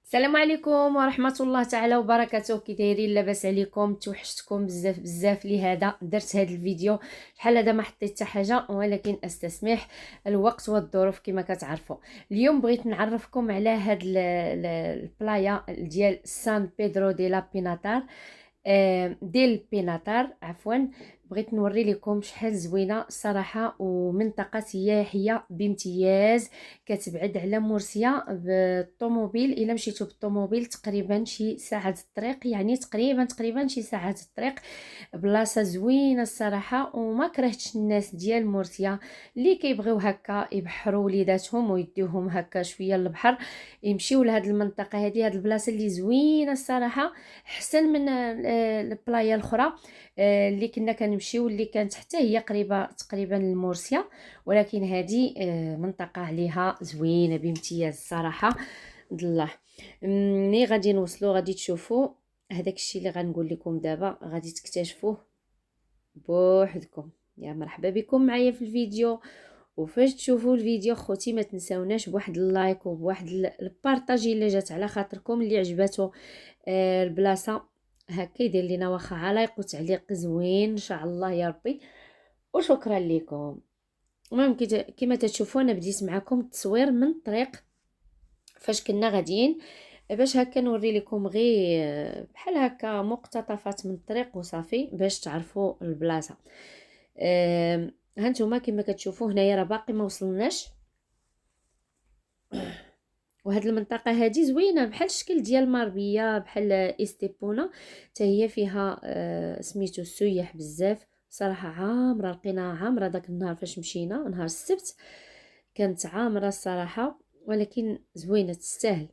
السلام عليكم ورحمة الله تعالى وبركاته. كي دايرين؟ لاباس عليكم؟ توحشتكم بزاف بزاف. لهذا درت هذا الفيديو. شحال هذا ما حطيت حتى حاجه، ولكن استسمح الوقت والظروف كما كتعرفوا. اليوم بغيت نعرفكم على هاد البلايا ديال سان بيدرو دي لا بيناتار، ديال بيناتار عفوا. بغيت نوري لكم شحال زوينه الصراحه، ومنطقه سياحيه بامتياز كتبعد على مرسيا بالطوموبيل. الا مشيتو بالطوموبيل تقريبا شي ساعه الطريق، يعني تقريبا شي ساعه الطريق. بلاصه زوينه الصراحه، وما كرهتش الناس ديال مرسيا اللي كيبغيو هكا يبحروا وليداتهم ويديوهم هكا شويه للبحر، يمشيو لهاد المنطقه هذه. هاد البلاصه اللي زوينه الصراحه، احسن من البلايا الاخرى اللي كنا كنمشيو، اللي كانت حتى هي قريبه تقريبا لمورسيا، ولكن هذه منطقه عليها زوينه بامتياز الصراحه. الله. ملي غادي نوصلوا غادي تشوفوا هذاك الشيء اللي غنقول لكم دابا، غادي تكتشفوه بوحدكم. يا مرحبا بكم معايا في الفيديو. وفاش تشوفوا الفيديو خوتي ما تنساوناش بواحد اللايك وبواحد البارطاجي اللي جات على خاطركم، اللي عجباتو البلاصه هكا يدير لينا واخا علايق وتعليق زوين ان شاء الله يا ربي. وشكرا لكم. المهم كما تشوفوا انا بديت معكم التصوير من الطريق فاش كنا غاديين، باش هكا نوري لكم غير بحال هكا مقتطفات من الطريق وصافي باش تعرفوا البلاصه. هانتوما كما كتشوفوا هنايا راه باقي ما وصلناش. وهاد المنطقه هذه زوينه بحال الشكل ديال ماربيه، بحال استيبونا حتى هي فيها سميتو السياح بزاف صراحه. عامره، لقيناها عامره داك النهار فاش مشينا نهار السبت، كانت عامره الصراحه، ولكن زوينه تستاهل.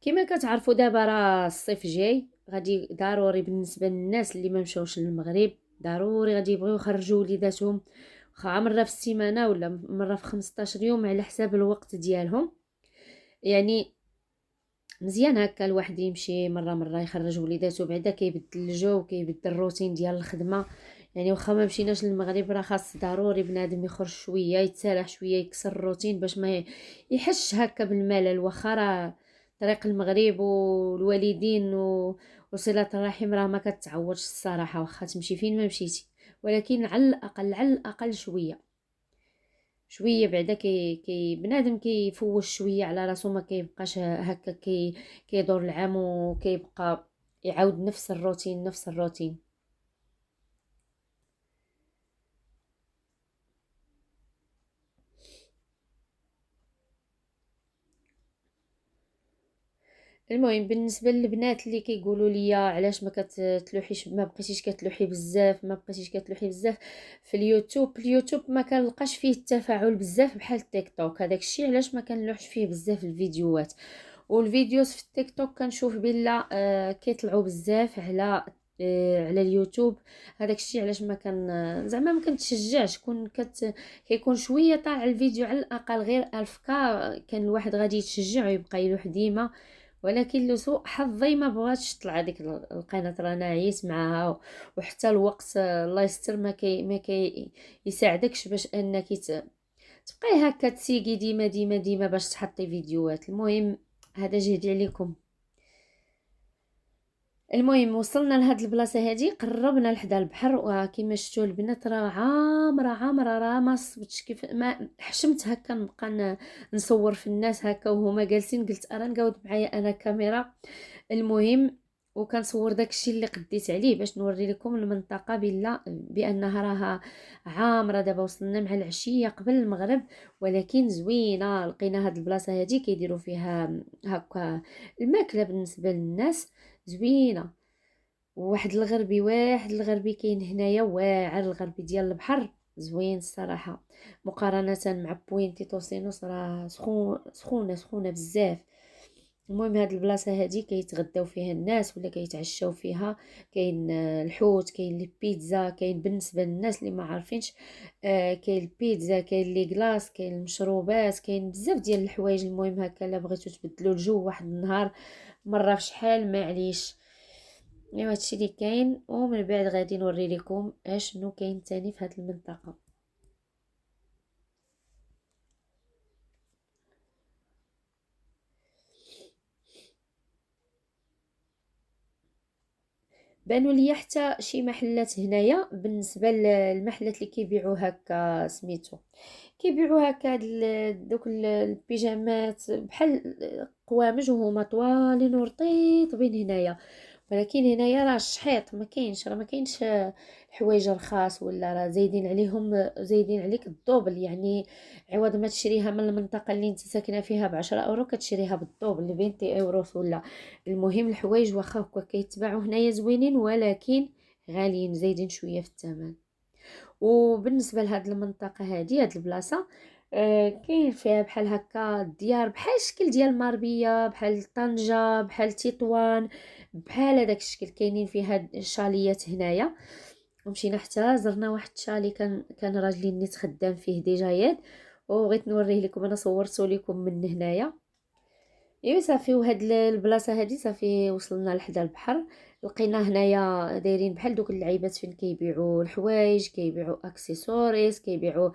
كما كتعرفوا دابا راه الصيف جاي، غادي ضروري بالنسبه للناس اللي ما مشاوش للمغرب ضروري غادي يبغيو يخرجوا وليداتهم، واخا مره في السيمانه ولا مره في 15 يوم على حساب الوقت ديالهم. يعني مزيان هكا الواحد يمشي مره يخرج وليداتو، بعدا كيبدل الجو وكيبدل الروتين ديال الخدمه. يعني واخا ما مشيناش للمغرب راه خاص ضروري بنادم يخرج شويه، يتسارح شويه، يكسر الروتين باش ما يحسش هكا بالملل. واخا راه طريق المغرب والوالدين وصله الرحم راه ما كتعوضش الصراحه، واخا تمشي فين ما مشيتي، ولكن على الاقل شويه بعدا بنادم كيفوش شويه على راسو، ما كيبقاش هكا كيدور العام وكيبقى يعاود نفس الروتين. المهم بالنسبه للبنات اللي كيقولوا لي علاش ما كتلوحيش، ما بقيتيش كتلوحي بزاف، في اليوتيوب ما كنلقاش فيه التفاعل بزاف بحال التيك توك. هذاك الشيء علاش ما كنلوحش فيه بزاف الفيديوهات. والفيديوز في التيك توك كنشوف بلا كيطلعوا بزاف على اليوتيوب. هذاك الشيء علاش ما كان زعما ما كنتشجعش كون كيكون شويه طالع الفيديو على الاقل غير 1000 كان الواحد غادي يتشجع ويبقى يلوح ديما. ولكن لسوء حظي ما بغاتش تطلع ديك القناه، رانا عييت معاها. وحتى الوقت الله يستر ما كي يساعدكش باش انك تبقاي هكا تسيقي ديما باش تحطي فيديوهات. المهم هذا جهدي عليكم. المهم وصلنا لهاد البلاصه هذه، قربنا لحدا البحر، وكما شفتوا البنات راه عامره راه ما صبتش كيف ما حشمت هكا نبقى نصور في الناس هكا وهما جالسين. قلت ارا نقود معايا انا كاميرا. المهم وكنصور داكشي اللي قديت عليه باش نوري لكم المنطقه بانها راها عامره. دابا وصلنا مع العشيه قبل المغرب، ولكن زوينه. لقينا هاد البلاصه هذه كيديروا فيها هكا الماكله بالنسبه للناس زوينه. واحد الغربي كاين هنايا واعر، الغربي ديال البحر زوين الصراحه، مقارنه مع بوينتي توسينوس راه سخونه بزاف. المهم هاد البلاصه هادي كيتغداو فيها الناس ولا كيتعشاو فيها. كاين الحوت، كاين لي بيتزا، كاين بالنسبه للناس اللي ما عارفينش كاين البيتزا، كاين لي كلاص، كاين المشروبات، كاين بزاف ديال الحوايج. المهم هكا الا بغيتو تبدلوا الجو واحد النهار مره في شحال معليش. ايوا هادشي اللي كاين، ومن بعد غادي نوري لكم اشنو كاين تاني في هاد المنطقه. بانوا ليا حتى شي محلات هنايا بالنسبه للمحلات اللي كيبيعوا هكا سميتو، كيبيعوا هكا دوك البيجامات بحال قوامج وهما طوالين ورطيطبين هنايا. ولكن هنايا راه الشحيط ما كاينش، راه ما كاينش الحوايج رخاص، ولا راه زايدين عليهم، زايدين عليك الدوبل يعني. عوض ما تشريها من المنطقه اللي انت ساكنه فيها ب10 اورو كتشريها بالدوبل ل 20 اورو ولا. المهم الحوايج واخا هكا كيتباعوا هنايا زوينين، ولكن غاليين زايدين شويه في الثمن. وبالنسبه لهاد المنطقه هادي، هاد البلاصه كاين فيها بحال هكا ديار بحال الشكل ديال ماربيه، بحال طنجة، بحال تطوان، بحال هذاك الشكل. كاينين فيها الشاليات هنايا. ومشينا حتى زرنا واحد الشالي كان راجلي نيت خدام فيه ديجا ياد، وبغيت نوريه لكم، انا صورته لكم من هنايا. ايوا صافي. وهاد البلاصه هادي صافي وصلنا لحدا البحر. لقينا هنايا دايرين بحال دوك اللعيبات فين كيبيعوا الحوايج، كيبيعوا اكسسوارز، كيبيعوا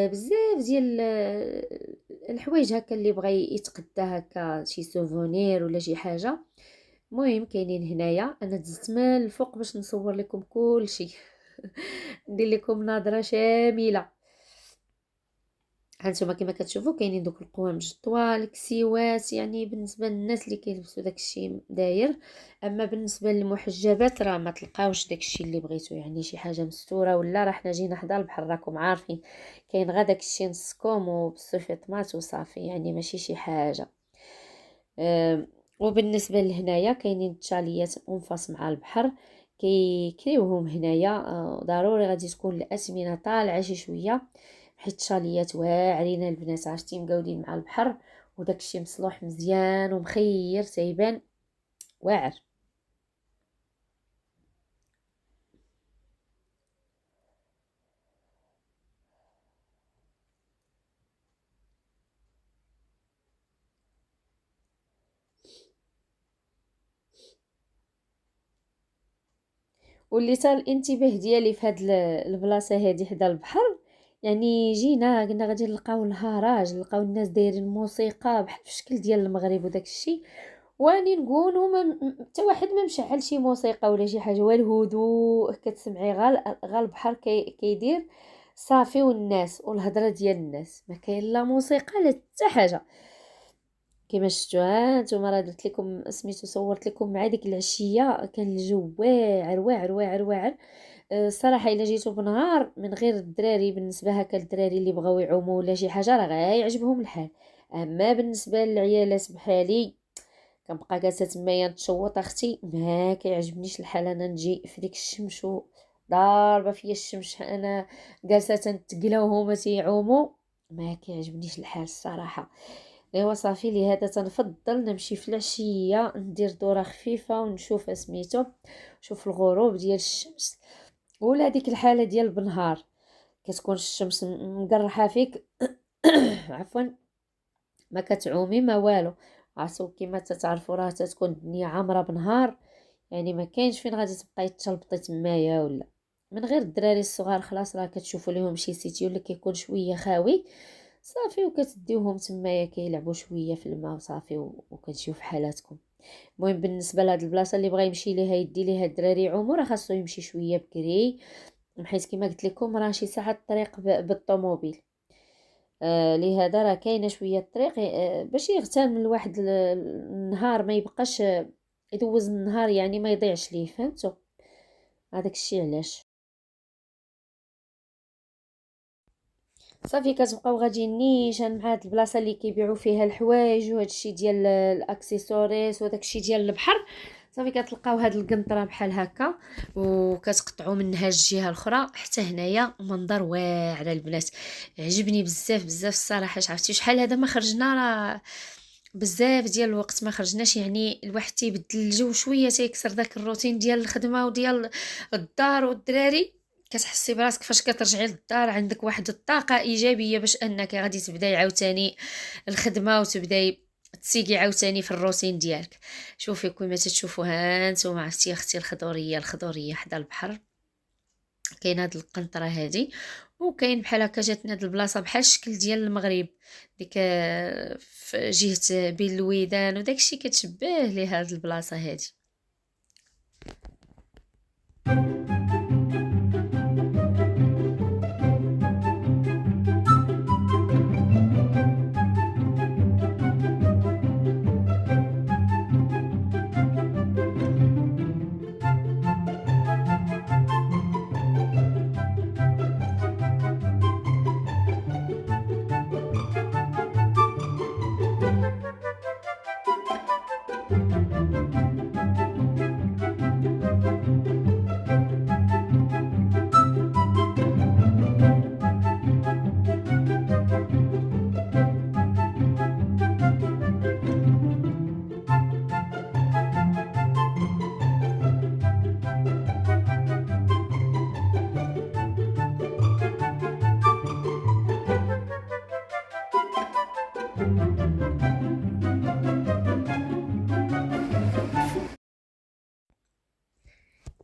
بزاف ديال الحوايج هكا اللي بغى يتقدى هكا شي سوفونير ولا شي حاجه. المهم كاينين هنايا. انا دزت من الفوق باش نصور لكم كل شيء ندير لكم نظره شامله. هانتوما كما كتشوفوا كاينين دوك القوامج الطوال، كسيوات، يعني بالنسبه للناس اللي كيلبسوا داكشي داير. اما بالنسبه للمحجبات راه ما تلقاوش داكشي اللي بغيتو، يعني شي حاجه مستوره ولا. راه حنا جينا حدا البحر راكم عارفين، كاين غير داكشي نص كوم وبالصفيطمات وصافي، يعني ماشي شي حاجه. وبالنسبه لهنايا كاينين التشاليات منفص مع البحر، كيكريوهم هنايا. ضروري غادي تكون الاثمنه طالعه شي شويه، حيت الشاليات واعرين البنات عرفتي مقودين مع البحر، وداكشي مصلوح مزيان ومخير تيبان واعر. واللي تا الانتباه ديالي في هاد البلاصه هادي حدا البحر، يعني جينا قلنا غادي نلقاو الهراج، نلقاو الناس دايرين موسيقى بحال في الشكل ديال المغرب وداك الشيء. واني نقول حتى واحد ما مشعل شي موسيقى ولا شي حاجه، والهدوء كتسمعي غا البحر كيدير صافي، والناس والهضره ديال الناس، ما كاين لا موسيقى لا حتى حاجه. كما شفتوا هانتوما راه درت لكم سميتو، صورت لكم مع ديك العشيه كان الجو واعر واعر واعر واعر. الصراحه الا جيتو بنهار من غير الدراري، بالنسبه هكا الدراري اللي بغاو يعوموا ولا شي حاجه راه غيعجبهم الحال. اما بالنسبه للعيالات بحالي كنبقى جالسه تمايا نتشوط اختي، ما كيعجبنيش الحال انا نجي في ديك الشمس ضاربه فيا الشمس، انا جالسه تنتقلا وهما تيعوموا، ما كيعجبنيش الحال الصراحه. ايوا صافي لهذا تنفضل نمشي في العشيه ندير دوره خفيفه ونشوف سميتو، نشوف الغروب ديال الشمس. ولا ديك الحاله ديال بنهار كتكون الشمس مقرحه فيك عفوا، ما كتعومي ما والو. عرفتوا كيما تتعرفوا راه تتكون الدنيا عامره بنهار، يعني ما كاينش فين غادي تبقاي تشلبطي تمايا ولا. من غير الدراري الصغار خلاص راه كتشوفوا لهم شي سيتي ولا كيكون شويه خاوي صافي، وكتديوهم تمايا كيلعبوا شويه في الماء وصافي، وكتجيو في حالاتكم. المهم بالنسبه لهاد البلاصه اللي بغى يمشي ليها يدي ليها الدراري يعوموا راه خاصو يمشي شويه بكري، حيت كما قلت لكم راه شي ساعه الطريق بالطوموبيل. لهذا راه كاينه شويه الطريق باش يغتنم الواحد النهار، ما يبقاش يدوز النهار يعني ما يضيعش ليه، فهمتوا؟ هذاك الشيء علاش. صافي كتبقاو غاديين نيشان مع هاد البلاصه اللي كيبيعوا فيها الحوايج وهاد الشيء ديال الاكسسوارز وداك الشيء ديال البحر. صافي كتلقاو هاد القنطره بحال هكا، وكتقطعوا منها الجهه الاخرى حتى هنايا منظر واعر البنات. عجبني بزاف بزاف الصراحه. عرفتي شحال هذا ما خرجنا، راه بزاف ديال الوقت ما خرجناش، يعني الواحد تيبدل الجو شويه، تيكسر داك الروتين ديال الخدمه وديال الدار والدراري. كتحسي براسك فاش كترجعي للدار عندك واحد الطاقه ايجابيه باش انك غادي تبداي عاوتاني الخدمه وتبداي تسيقي عاوتاني في الروتين ديالك. شوفي كيما تتشوفوا هانتوما، عرفتي اختي الخضوريه حدا البحر. كاين هاد القنطره هادي، وكاين بحال هكا جاتنا هاد البلاصه بحال الشكل ديال المغرب، ديك في جهه بين الويدان وداكشي، كتشبه ليه هاد البلاصه هادي.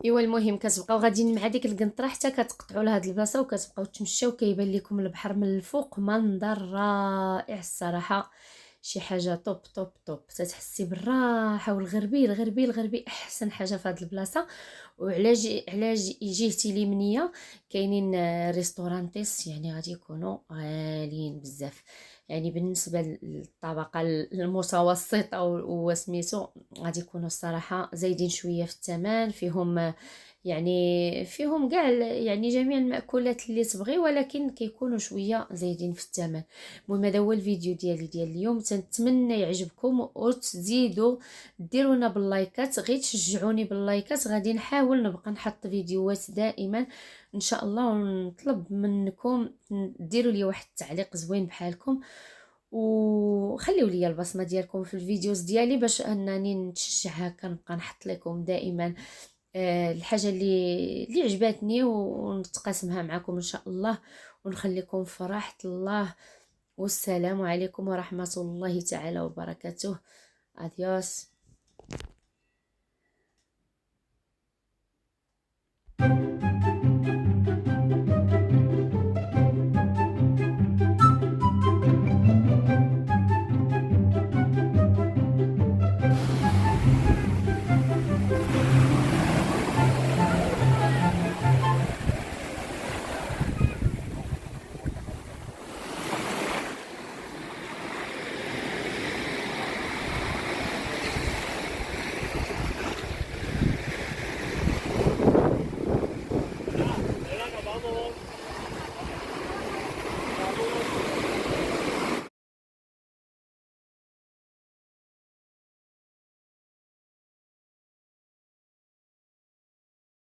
ايوا المهم كتبقاو غاديين مع ديك القنطره حتى كتقطعوا لهاد البلاصه وكتبقاو تمشاو، كيبان لكم البحر من الفوق، منظر رائع الصراحه، شي حاجه توب توب توب. تتحسي بالراحه والغربي الغربي احسن حاجه في هاد البلاصه. وعلى جهتي اليمنيه كاينين ريستورانتيس، يعني غادي يكونوا غاليين بزاف، يعني بالنسبه للطبقه المتوسطه وسميتو غادي يكونوا الصراحه زايدين شويه في الثمن. فيهم يعني فيهم كاع يعني جميع المأكولات اللي تبغي، ولكن كيكونوا شويه زايدين في الثمن. المهم هذا هو الفيديو ديال اليوم، تنتمنى يعجبكم وتزيدوا ديرونا باللايكات، غير تشجعوني باللايكات، غادي نحاول نبقى نحط فيديوهات دائما ان شاء الله. ونطلب منكم ديروا لي واحد التعليق زوين بحالكم، وخليوا لي البصمه ديالكم في الفيديوز ديالي باش انني نتشجع هكا نبقى نحط لكم دائما الحاجه اللي عجبتني ونتقاسمها معكم ان شاء الله، ونخليكم في راحه الله. والسلام عليكم ورحمه الله تعالى وبركاته. اديوس.